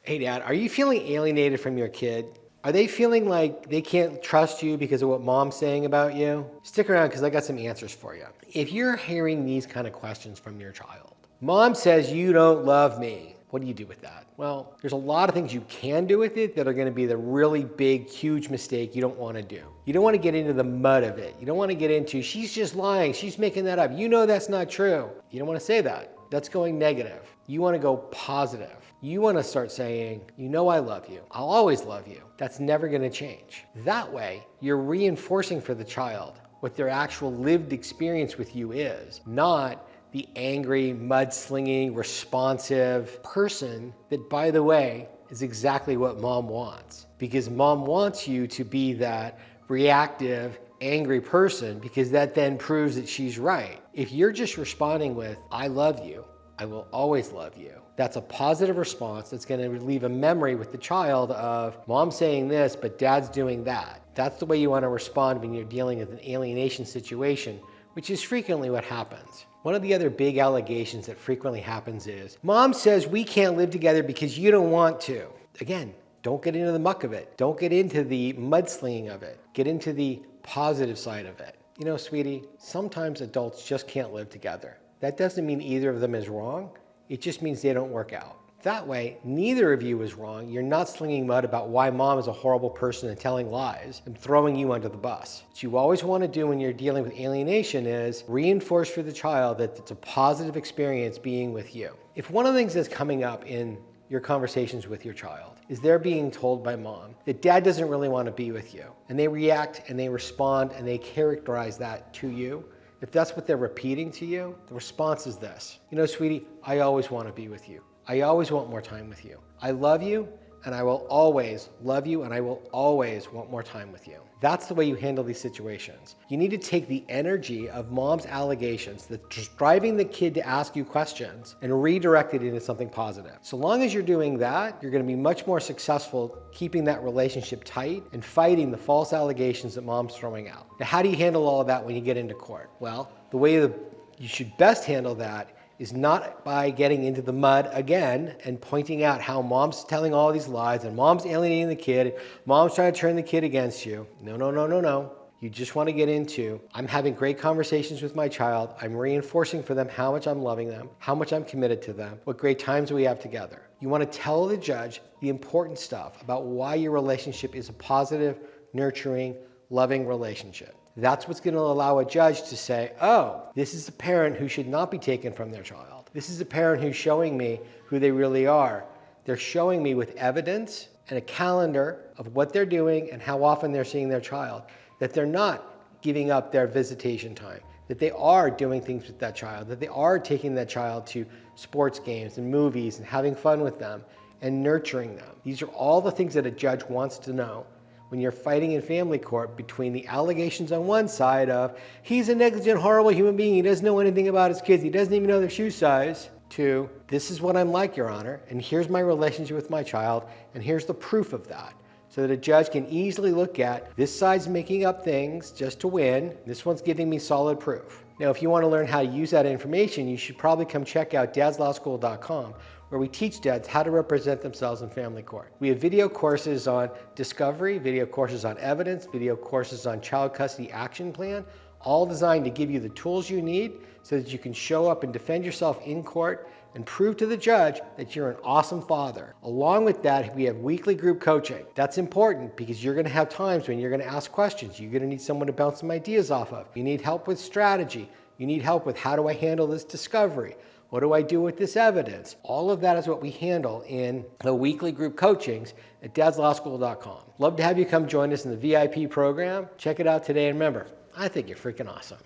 Hey Dad, are you feeling alienated from your kid? Are they feeling like they can't trust you because of what mom's saying about you? Stick around because I got some answers for you. If you're hearing these kind of questions from your child, mom says you don't love me. What do you do with that? Well, there's a lot of things you can do with it that are going to be the really big, huge mistake you don't want to do. You don't want to get into the mud of it. You don't want to get into, she's just lying, she's making that up. You know that's not true. You don't want to say that. That's going negative. You want to go positive. You want to start saying, you know I love you. I'll always love you. That's never going to change. That way, you're reinforcing for the child what their actual lived experience with you is, not the angry, mudslinging, responsive person that, by the way, is exactly what mom wants. Because mom wants you to be that reactive, angry person, because that then proves that she's right. If you're just responding with, I love you, I will always love you, that's a positive response that's going to leave a memory with the child of mom saying this, but dad's doing that. That's the way you want to respond when you're dealing with an alienation situation, which is frequently what happens. One of the other big allegations that frequently happens is, mom says we can't live together because you don't want to. Again, don't get into the muck of it. Don't get into the mudslinging of it. Get into the positive side of it. You know, sweetie, sometimes adults just can't live together. That doesn't mean either of them is wrong. It just means they don't work out. That way, neither of you is wrong. You're not slinging mud about why mom is a horrible person and telling lies and throwing you under the bus. What you always want to do when you're dealing with alienation is reinforce for the child that it's a positive experience being with you. If one of the things that's coming up in your conversations with your child is they're being told by mom that dad doesn't really want to be with you, and they react and they respond and they characterize that to you, if that's what they're repeating to you, the response is this. You know, sweetie, I always want to be with you. I always want more time with you. I love you, and I will always love you, and I will always want more time with you. That's the way you handle these situations. You need to take the energy of mom's allegations that's driving the kid to ask you questions and redirect it into something positive. So long as you're doing that, you're going to be much more successful keeping that relationship tight and fighting the false allegations that mom's throwing out. Now, how do you handle all of that when you get into court? Well, the way that you should best handle that is not by getting into the mud again and pointing out how mom's telling all these lies and mom's alienating the kid, mom's trying to turn the kid against you. No. You just want to get into, I'm having great conversations with my child. I'm reinforcing for them how much I'm loving them, how much I'm committed to them, what great times we have together. You want to tell the judge the important stuff about why your relationship is a positive, nurturing, loving relationship. That's what's going to allow a judge to say, oh, this is a parent who should not be taken from their child. This is a parent who's showing me who they really are. They're showing me with evidence and a calendar of what they're doing and how often they're seeing their child, that they're not giving up their visitation time, that they are doing things with that child, that they are taking that child to sports games and movies and having fun with them and nurturing them. These are all the things that a judge wants to know when you're fighting in family court between the allegations on one side of, he's a negligent, horrible human being, he doesn't know anything about his kids, he doesn't even know their shoe size, to, this is what I'm like, Your Honor, and here's my relationship with my child, and here's the proof of that. So that a judge can easily look at, this side's making up things just to win, this one's giving me solid proof. Now, if you want to learn how to use that information, you should probably come check out dadslawschool.com, where we teach dads how to represent themselves in family court. We have video courses on discovery, video courses on evidence, video courses on child custody action plan, all designed to give you the tools you need so that you can show up and defend yourself in court and prove to the judge that you're an awesome father. Along with that, we have weekly group coaching. That's important because you're going to have times when you're going to ask questions. You're going to need someone to bounce some ideas off of. You need help with strategy. You need help with how do I handle this discovery? What do I do with this evidence? All of that is what we handle in the weekly group coachings at dadslawschool.com. Love to have you come join us in the VIP program. Check it out today, and remember, I think you're freaking awesome.